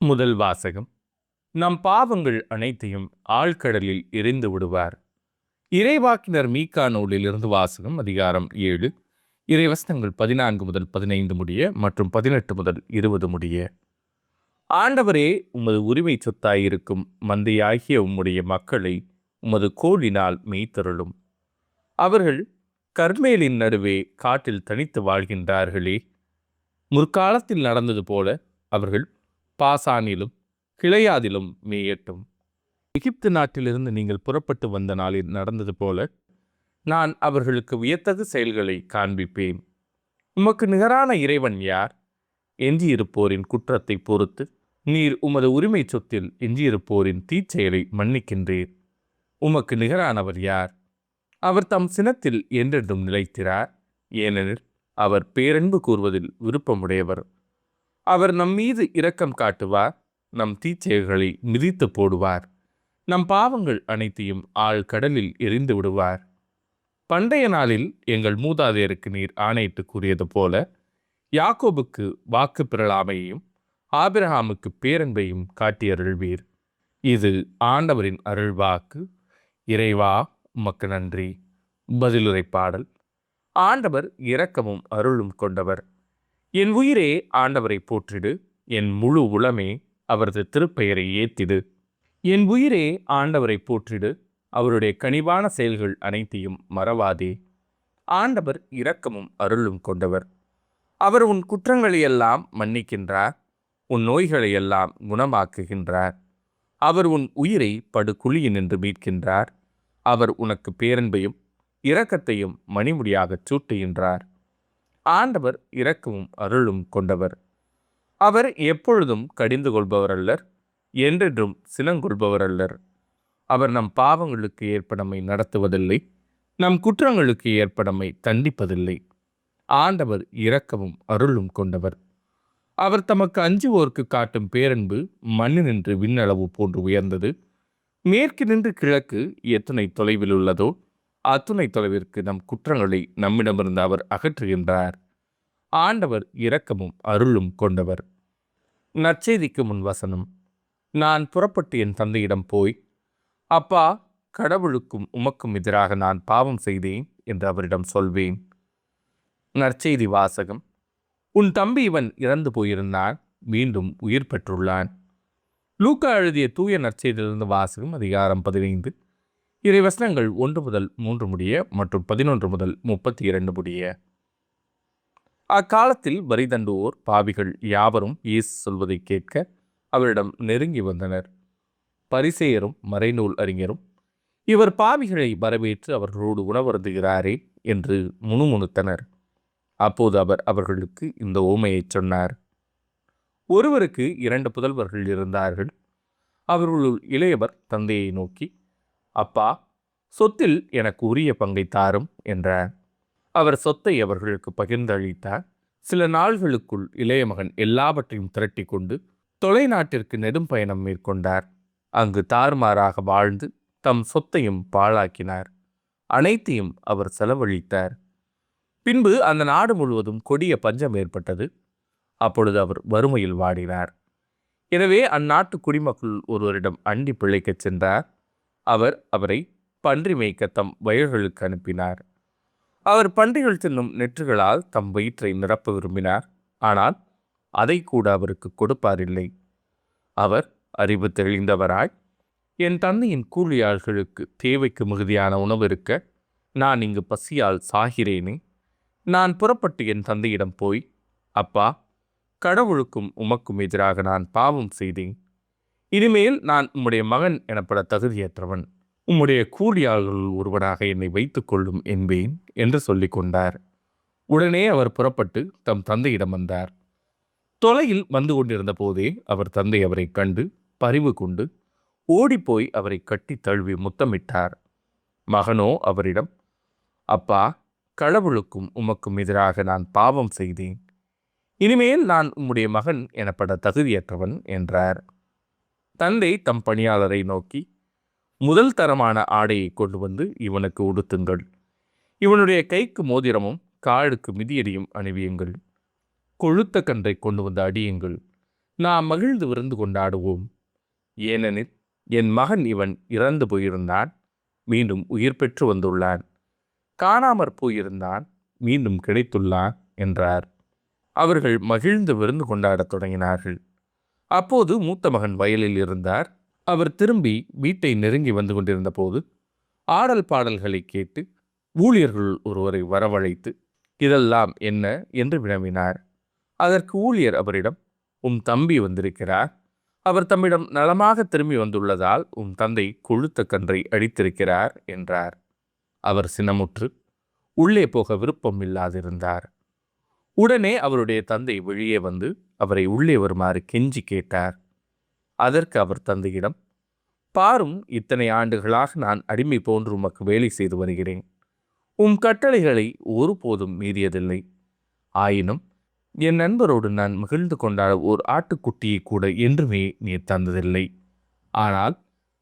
முதல் வாசகம். நம் பாவங்கள் அனைத்தையும் ஆழ்கடலில் எறிந்து விடுவார். இறைவாக்கினர் மீகா நூலிலிருந்து வாசகம். அதிகாரம் 7, இறைவசனங்கள் 14 முதல் 15 முடிய மற்றும் 18 முதல் 20 முடிய. ஆண்டவரே, உமது உரிமை சொத்தாயிருக்கும் மந்தையாகிய உம்முடைய மக்களை உமது கோலினால் மெய்த்தருளும். அவர்கள் கர்மேலின் நடுவே காட்டில் தனித்து வாழ்கின்றார்களே. முற்காலத்தில் நடந்தது போல அவர்கள் பாசானிலும் கிளையாதிலும் மேயட்டும். எகிப்து நாட்டிலிருந்து நீங்கள் புறப்பட்டு வந்த நாளில் நடந்தது போல நான் அவர்களுக்கு வியத்தகு செயல்களை காண்பிப்பேன். உமக்கு நிகரான இறைவன் யார்? எஞ்சியிருப்போரின் குற்றத்தை பொறுத்து நீர் உமது உரிமை சொத்தில் எஞ்சியிருப்போரின் தீச்செயலை மன்னிக்கின்றீர். உமக்கு நிகரானவர் யார்? அவர் தம் சினத்தில் என்றென்றும் நிலைத்திரார். ஏனெனில் அவர் பேரன்பு கூறுவதில் விருப்பமுடையவர். அவர் நம் மீது இரக்கம் காட்டுவார், நம் தீச்செயல்களை மிதித்து போடுவார், நம் பாவங்கள் அனைத்தையும் ஆழ்கடலில் எறிந்து விடுவார். பண்டைய நாளில் எங்கள் மூதாதையருக்கு நீர் ஆணையிட்டு கூறியது போல யாக்கோபுக்கு வாக்கு பிறழாமையையும் ஆபிரகாமுக்கு பேரன்பையும் காட்டியருள்வீர். இது ஆண்டவரின் அருள்வாக்கு. இறைவா, உமக்கு நன்றி. பதிலுரை பாடல். ஆண்டவர் இரக்கமும் அருளும் கொண்டவர். என் உயிரே ஆண்டவரை போற்றிடு, என் முழு உளமே அவரது திருப்பெயரை ஏத்திடு. என் உயிரே ஆண்டவரை போற்றிடு, அவருடைய கனிவான செயல்கள் அனைத்தையும் மறவாதே. ஆண்டவர் இரக்கமும் அருளும் கொண்டவர். அவர் உன் குற்றங்களையெல்லாம் மன்னிக்கின்றார், உன் நோய்களையெல்லாம் குணமாக்குகின்றார். அவர் உன் உயிரை படுகுழியினின்று மீட்கின்றார். அவர் உனக்கு பேரன்பையும் இரக்கத்தையும் மணிமுடியாகச் சூட்டுகின்றார். ஆண்டவர் இரக்கமும் அருளும் கொண்டவர். அவர் எப்பொழுதும் கடிந்து கொள்பவரல்லர், என்றென்றும் சினங்கொள்பவரல்லர். அவர் நம் பாவங்களுக்கு ஏற்ப நம்மை நடத்துவதில்லை, நம் குற்றங்களுக்கு ஏற்ப நம்மை தண்டிப்பதில்லை. ஆண்டவர் இரக்கமும் அருளும் கொண்டவர். அவர் தமக்கு அஞ்சுவோருக்கு காட்டும் பேரன்பு மண்ணினின்று விண்ணளவு போன்று உயர்ந்தது. மேற்கு நின்று கிழக்கு எத்துணை தொலைவில் உள்ளதோ அத்துணை தொலைவிற்கு நம் குற்றங்களை நம்மிடமிருந்து அவர் அகற்றுகின்றார். ஆண்டவர் இரக்கமும் அருளும் கொண்டவர். நற்செய்திக்கு முன் வசனம். நான் புறப்பட்டு என் தந்தையிடம் போய், அப்பா, கடவுளுக்கும் உமக்கும் எதிராக நான் பாவம் செய்தேன் என்று அவரிடம் சொல்வேன். நற்செய்தி வாசகம். உன் தம்பி இவன் இறந்து போயிருந்தான், மீண்டும் உயிர் பெற்றுள்ளான். லூக்கா எழுதிய தூய நற்செய்தியிலிருந்து வாசகம். அதிகாரம் 15, இறைவசனங்கள் 1 முதல் 3 முடிய மற்றும் 11 முதல் 32 முடிய. அக்காலத்தில் வரி தண்டுவோர் பாவிகள் யாவரும் இயேசு சொல்வதை கேட்க அவரிடம் நெருங்கி வந்தனர். பரிசேயரும் மறைநூல் அறிஞரும் இவர் பாவிகளை வரவேற்று அவர்களோடு உணவருந்துகிறாரே என்று முணுமுணுத்தனர். அப்போது அவர் அவர்களுக்கு இந்த உவமையை சொன்னார். ஒருவருக்கு 2 புதல்வர்கள் இருந்தார்கள். அவர்களுள் இளையவர் தந்தையை நோக்கி, அப்பா, சொத்தில் எனக்கு உரிய பங்கை தாரும் என்றார். அவர் சொத்தை அவர்களுக்கு பகிர்ந்தளித்தார். சில நாள்களுக்குள் இளைய மகன் எல்லாவற்றையும் திரட்டி கொண்டு தொலைநாட்டிற்கு நெடும் பயணம் மேற்கொண்டார். அங்கு தாறுமாறாக வாழ்ந்து தம் சொத்தையும் பாழாக்கினார். அனைத்தையும் அவர் செலவழித்தார். பின்பு அந்த நாடு முழுவதும் கொடிய பஞ்சம் ஏற்பட்டது. அப்பொழுது அவர் வறுமையில் வாடினார். எனவே அந்நாட்டு குடிமக்கள் ஒருவரிடம் அண்டி பிழைக்கச் சென்றார். அவர் அவரை பன்றி மேய்க்க தம் வயல்களுக்கு அனுப்பினார். அவர் பன்றிகள் தின்னும் நெற்றுகளால் தம் வயிற்றை நிரப்ப விரும்பினார். ஆனால் அதை கூட அவருக்கு கொடுப்பாரில்லை. அவர் அறிவு தெளிந்தவராய், என் தந்தையின் கூலியாள்களுக்கு தேவைக்கு மிகுதியான உணவு இருக்க நான் இங்கு பசியால் சாகிறேனே. நான் புறப்பட்டு என் தந்தையிடம் போய், அப்பா, கடவுளுக்கும் உமக்கும் எதிராக நான் பாவம் செய்தேன். இனிமேல் நான் உம்முடைய மகன் எனப்பட தகுதியற்றவன். உம்முடைய கூலியாள்கள் ஒருவனாக என்னை வைத்துக் கொள்ளும் என்பேன் என்று சொல்லிக் கொண்டார். உடனே அவர் புறப்பட்டு தம் தந்தையிடம் வந்தார். தொலையில் வந்து கொண்டிருந்த போதே அவர் தந்தை அவரை கண்டு பரிவு கொண்டு ஓடிப்போய் அவரை கட்டி தழுவி முத்தமிட்டார். மகனோ அவரிடம், அப்பா, கடவுளுக்கும் உமக்கும் எதிராக நான் பாவம் செய்தேன். இனிமேல் நான் உம்முடைய மகன் எனப்பட தகுதியற்றவன் என்றார். தந்தை தம் பணியாளரை நோக்கி, முதல் தரமான ஆடையை கொண்டு வந்து இவனுக்கு உடுத்துங்கள். இவனுடைய கைக்கு மோதிரமும் காலுக்கு மிதியடியும் அணிவியுங்கள். கொழுத்த கன்றை கொண்டு வந்து அடியுங்கள். நாம் மகிழ்ந்து விருந்து கொண்டாடுவோம். ஏனெனில் என் மகன் இவன் இறந்து போயிருந்தான், மீண்டும் உயிர் பெற்று வந்துள்ளான். காணாமற் போயிருந்தான், மீண்டும் கிடைத்துள்ளான் என்றார். அவர்கள் மகிழ்ந்து விருந்து கொண்டாடத் தொடங்கினார்கள். அப்போது மூத்த மகன் வயலில் இருந்தார். அவர் திரும்பி வீட்டை நெருங்கி வந்து கொண்டிருந்த போது ஆடல் பாடல்களை கேட்டு ஊழியர்கள் ஒருவரை வரவழைத்து, இதெல்லாம் என்ன என்று வினவினார். அதற்கு ஊழியர் அவரிடம், உம் தம்பி வந்திருக்கிறார். அவர் தம்மிடம் நலமாக திரும்பி வந்துள்ளதால் உம் தந்தை கொழுத்த கன்றை அடித்திருக்கிறார் என்றார். அவர் சினமுற்று உள்ளே போக விருப்பம் இல்லாதிருந்தார். உடனே அவருடைய தந்தை வெளியே வந்து அவரை உள்ளே வருமாறு கெஞ்சி கேட்டார். அதற்கு அவர் தந்தையிடம், பாரும், இத்தனை ஆண்டுகளாக நான் அடிமை போன்று உமக்கு வேலை செய்து வருகிறேன். உம் கட்டளைகளை ஒருபோதும் மீறியதில்லை. ஆயினும் என் நண்பரோடு நான் மகிழ்ந்து கொண்டாட ஓர் ஆட்டுக்குட்டியை கூட என்றுமே நீர் தந்ததில்லை. ஆனால்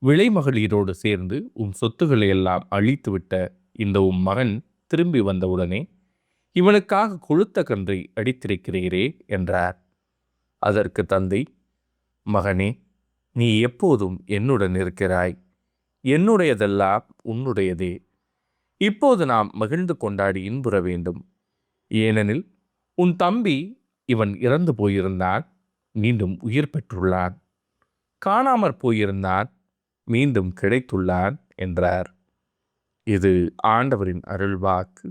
விளைமகளிரோடு சேர்ந்து உம் சொத்துக்களை எல்லாம் அழித்துவிட்ட இந்த உம் மகன் திரும்பி வந்தவுடனே இவனுக்காக கொழுத்த கன்றை அடித்திருக்கிறீரே என்றார். அதற்கு தந்தை, மகனே, நீ எப்போதும் என்னுடன் இருக்கிறாய். என்னுடையதெல்லாம் உன்னுடையதே. இப்போது நாம் மகிழ்ந்து கொண்டாடி இன்புற வேண்டும். ஏனெனில் உன் தம்பி இவன் இறந்து போயிருந்தான், மீண்டும் உயிர் பெற்றுள்ளான். காணாமற் போயிருந்தான், மீண்டும் கிடைத்துள்ளான் என்றார். இது ஆண்டவரின் அருள்வாக்கு.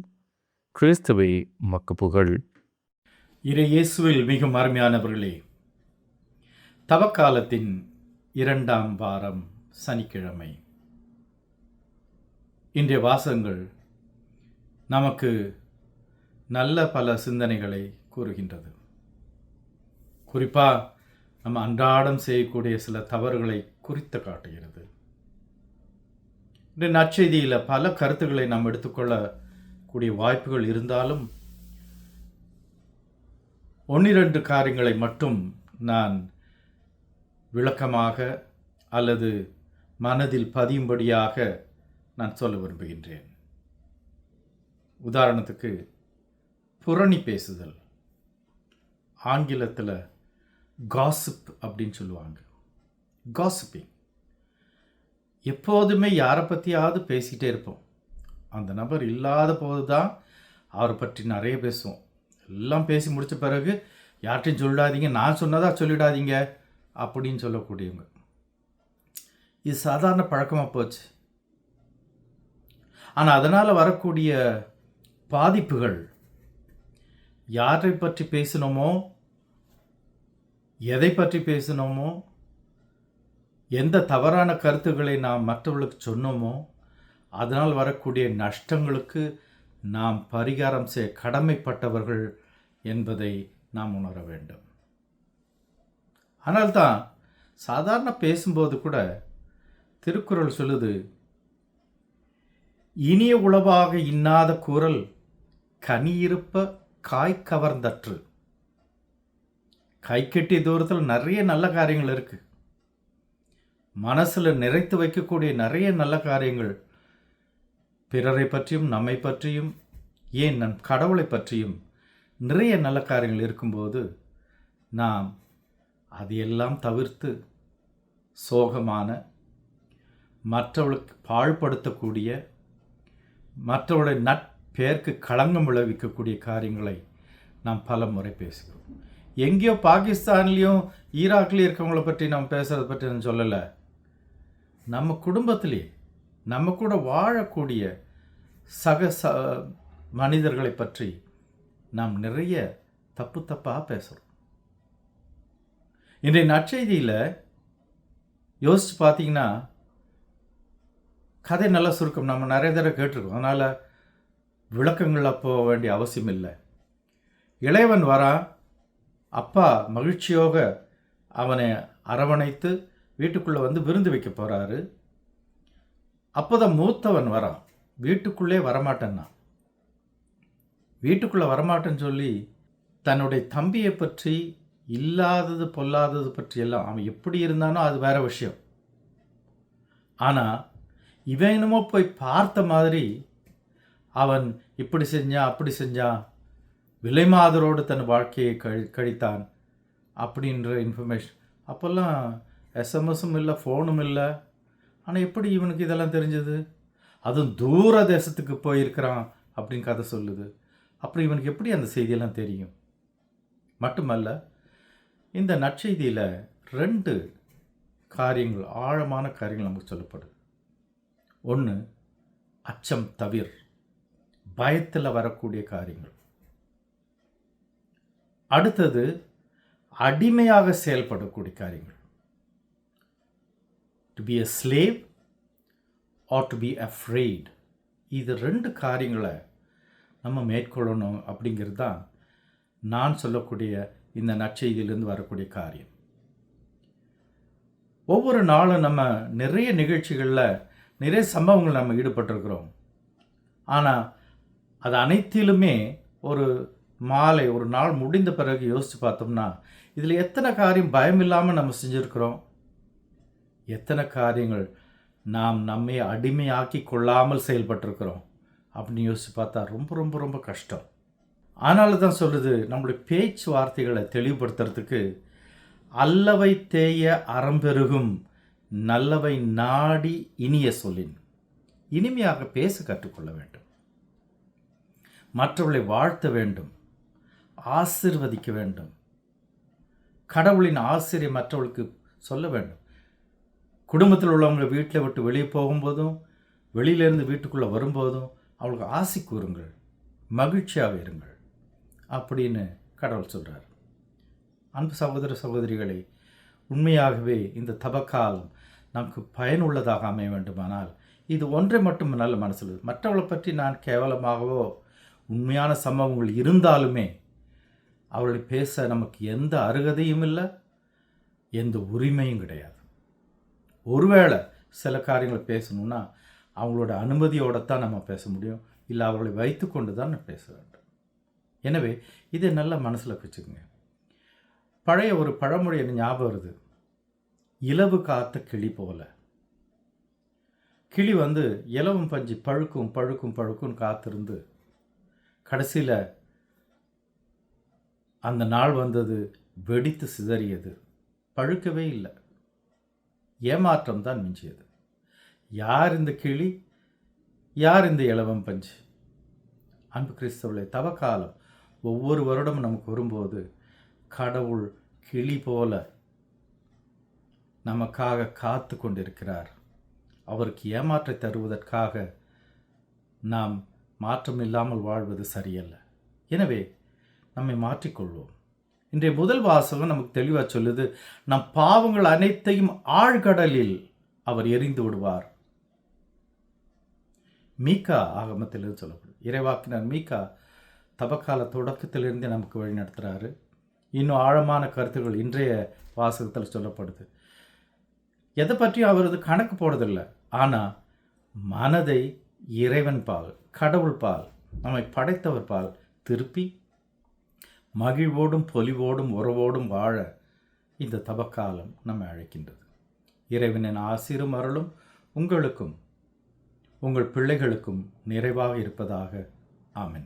கிறிஸ்துவே உமக்கு புகழ். இறை இயேசுவில் மிகவும் அருமையானவர்களே, தவக்காலத்தின் 2ஆம் வாரம் சனிக்கிழமை. இன்றைய வாசகங்கள் நமக்கு நல்ல பல சிந்தனைகளை கூறுகின்றது. குறிப்பாக நம்ம அன்றாடம் செய்யக்கூடிய சில தவறுகளை குறித்து காட்டுகிறது. இந்த நற்செய்தியில் பல கருத்துக்களை நாம் எடுத்துக்கொள்ளக்கூடிய வாய்ப்புகள் இருந்தாலும் 1-2 காரியங்களை மட்டும் நான் விளக்கமாக அல்லது மனதில் பதியும்படியாக நான் சொல்ல விரும்புகின்றேன். உதாரணத்துக்கு, புரணி பேசுதல். ஆங்கிலத்தில் காசிப் அப்படின்னு சொல்லுவாங்க. காசிப்பிங். எப்போதுமே யாரை பற்றியாவது பேசிகிட்டே இருப்போம். அந்த நபர் இல்லாத போது தான் அவரை பற்றி நிறைய பேசுவோம். எல்லாம் பேசி முடித்த பிறகு யார்ட்டையும் சொல்லாதீங்க, நான் சொன்னதா சொல்லிடாதீங்க அப்படின்னு சொல்லக்கூடியவங்க. இது சாதாரண பழக்கமாக போச்சு. ஆனால் அதனால் வரக்கூடிய பாதிப்புகள், யாரை பற்றி பேசினோமோ, எதை பற்றி பேசினோமோ, எந்த தவறான கருத்துக்களை நாம் மற்றவர்களுக்கு சொன்னோமோ, அதனால் வரக்கூடிய நஷ்டங்களுக்கு நாம் பரிகாரம் செய்ய கடமைப்பட்டவர்கள் என்பதை நாம் உணர வேண்டும். ஆனால்தான் சாதாரண பேசும்போது கூட திருக்குறள் சொல்லுது, இனிய உளவாக இன்னாத கூறல் கனியிருப்ப காய் கவர்ந்தற்று. கை கெட்டிய தூரத்தில் நிறைய நல்ல காரியங்கள் இருக்கு. மனசில் நிறைத்து வைக்கக்கூடிய நிறைய நல்ல காரியங்கள், பிறரை பற்றியும் நம்மை பற்றியும், ஏன் நம் கடவுளை பற்றியும் நிறைய நல்ல காரியங்கள் இருக்கும்போது நாம் அதையெல்லாம் தவிர்த்து சோகமான, மற்றவர்களுக்கு பாழ்படுத்தக்கூடிய, மற்றவருடைய நட்பெயருக்கு களங்கம் விளைவிக்கக்கூடிய காரியங்களை நாம் பல முறை பேசுகிறோம். எங்கேயோ பாகிஸ்தான்லேயும் ஈராக்லேயும் இருக்கவங்களை பற்றி நாம் பேசுகிறத பற்றி நான் சொல்லலை. நம்ம குடும்பத்திலே நம்ம கூட வாழக்கூடிய சக மனிதர்களை பற்றி நாம் நிறைய தப்பாக பேசுகிறோம். இன்றைய நற்செய்தியில் யோசித்து பார்த்தீங்கன்னா, கதை நல்லா சுருக்கம். நம்ம நிறைய தடவை கேட்டிருக்கோம், அதனால் விளக்கங்களில் போக வேண்டிய அவசியம் இல்லை. இளையவன் வரான், அப்பா மகிழ்ச்சியோக அவனை அரவணைத்து வீட்டுக்குள்ளே வந்து விருந்து வைக்க போகிறாரு. அப்போதான் மூத்தவன் வரான், வீட்டுக்குள்ளே வரமாட்டேன்னா. வீட்டுக்குள்ளே வரமாட்டேன்னு சொல்லி தன்னுடைய தம்பியை பற்றி இல்லாதது பொல்லாதது பற்றியெல்லாம், அவன் எப்படி இருந்தானோ அது வேற விஷயம். ஆனால் இவன் என்னமோ போய் பார்த்த மாதிரி அவன் இப்படி செஞ்சான் அப்படி செஞ்சான், விலைமாதரோடு தன் வாழ்க்கையை கழித்தான் அப்படின்ற இன்ஃபர்மேஷன். அப்போல்லாம் எஸ்எம்எஸும் இல்லை, ஃபோனும் இல்லை. ஆனால் எப்படி இவனுக்கு இதெல்லாம் தெரிஞ்சது? அதுவும் தூர தேசத்துக்கு போயிருக்கிறான் அப்படின்னு கதை சொல்லுது. அப்புறம் இவனுக்கு எப்படி அந்த செய்தியெல்லாம் தெரியும்? மட்டுமல்ல, இந்த நற்செய்தியில் 2 காரியங்கள், ஆழமான காரியங்கள் நமக்கு சொல்லப்படுது. ஒன்று, அச்சம் தவிர், பயத்தில் வரக்கூடிய காரியங்கள். அடுத்தது, அடிமையாக செயல்படக்கூடிய காரியங்கள். To be a slave or to be afraid. இது 2 காரியங்களை நம்ம மேற்கொள்ளணும் அப்படிங்கிறது தான் நான் சொல்லக்கூடிய இந்த நற்செய்தியிலிருந்து வரக்கூடிய காரியம். ஒவ்வொரு நாளும் நம்ம நிறைய நிகழ்ச்சிகளில் நிறைய சம்பவங்கள் நம்ம ஈடுபட்டிருக்கிறோம். ஆனால் அது அனைத்திலுமே ஒரு மாலை, ஒரு நாள் முடிந்த பிறகு யோசித்து பார்த்தோம்னா, இதில் எத்தனை காரியம் பயம் இல்லாமல் நம்ம செஞ்சுருக்கிறோம், எத்தனை காரியங்கள் நாம் நம்மை அடிமையாக்கி கொள்ளாமல் செயல்பட்டிருக்கிறோம் அப்படின்னு யோசித்து பார்த்தா ரொம்ப ரொம்ப ரொம்ப கஷ்டம். ஆனால தான் சொல்லுது, நம்மளுடைய பேச்சு வார்த்தைகளை தெளிவுபடுத்துறதுக்கு அல்லவை தேய அறம்பெருகும் நல்லவை நாடி இனிய சொல்லின். இனிமையாக பேச கற்றுக்கொள்ள வேண்டும், மற்றவர்களை வாழ்த்த வேண்டும், ஆசீர்வதிக்க வேண்டும், கடவுளின் ஆசிரியை மற்றவர்களுக்கு சொல்ல வேண்டும். குடும்பத்தில் உள்ளவங்க வீட்டில் விட்டு வெளியே போகும்போதும், வெளியிலேருந்து வீட்டுக்குள்ளே வரும்போதும் அவளுக்கு ஆசி கூறுங்கள், மகிழ்ச்சியாக இருங்கள் அப்படின்னு கடவுள் சொல்கிறார். அன்பு சகோதர சகோதரிகளை, உண்மையாகவே இந்த தபக்காலம் நமக்கு பயனுள்ளதாக அமைய வேண்டுமானால் இது ஒன்றை மட்டும் நல்ல மனசில், மற்றவளை பற்றி நான் கேவலமாகவோ உண்மையான சம்பவங்கள் இருந்தாலுமே அவளை பேச நமக்கு எந்த அருகதையும் இல்லை, எந்த உரிமையும் கிடையாது. ஒருவேளை சில காரியங்களை பேசணுன்னா அவங்களோட அனுமதியோடு தான் நம்ம பேச முடியும், இல்லை அவர்களை வைத்து கொண்டு தான் நம்ம பேச வேண்டும். எனவே இதை நல்லா மனசில் வச்சுக்கோங்க. பழைய ஒரு பழமொழி எனக்கு ஞாபகம் வருது. இலவு காத்த கிளி போல. கிளி இலவம் பஞ்சு பழுக்கும் பழுக்கும் பழுக்கும்னு காத்திருந்து கடைசியில் அந்த நாள் வந்தது, வெடித்து சிதறியது, பழுக்கவே இல்லை, ஏமாற்றம் தான் மிஞ்சியது. யார் இந்த கிளி, யார் இந்த இலவம் பஞ்சு? அன்பு கிறிஸ்தவர்களே, தவக்காலம் ஒவ்வொரு வருடமும் நமக்கு வரும்போது கடவுள் கிளி போல நமக்காக காத்து கொண்டிருக்கிறார். அவருக்கு ஏமாற்றை தருவதற்காக நாம் மாற்றம் இல்லாமல் வாழ்வது சரியல்ல. எனவே நம்மை மாற்றிக்கொள்வோம். இன்றைய முதல் வாசகம் நமக்கு தெளிவாக சொல்லுது, நம் பாவங்கள் அனைத்தையும் ஆழ்கடலில் அவர் எறிந்து விடுவார். மீகா ஆகமத்திலிருந்து சொல்லப்படும். இறைவாக்கினர் மீகா தபக்கால தொடக்கத்திலிருந்தே நமக்கு வழி நடத்துகிறாரு. இன்னும் ஆழமான கருத்துக்கள் இன்றைய வாசகத்தில் சொல்லப்படுது. எதை பற்றியும் அவரது கணக்கு போடுறதில்லை. ஆனால் மனதை இறைவன் பால், கடவுள் பால், நம்மை படைத்தவர் பால் திருப்பி மகிழ்வோடும் பொலிவோடும் உறவோடும் வாழ இந்த தபக்காலம் நம்மை அழைக்கின்றது. இறைவனின் ஆசீரும் அருளும் உங்களுக்கும் உங்கள் பிள்ளைகளுக்கும் நிறைவாக இருப்பதாக. ஆமென்.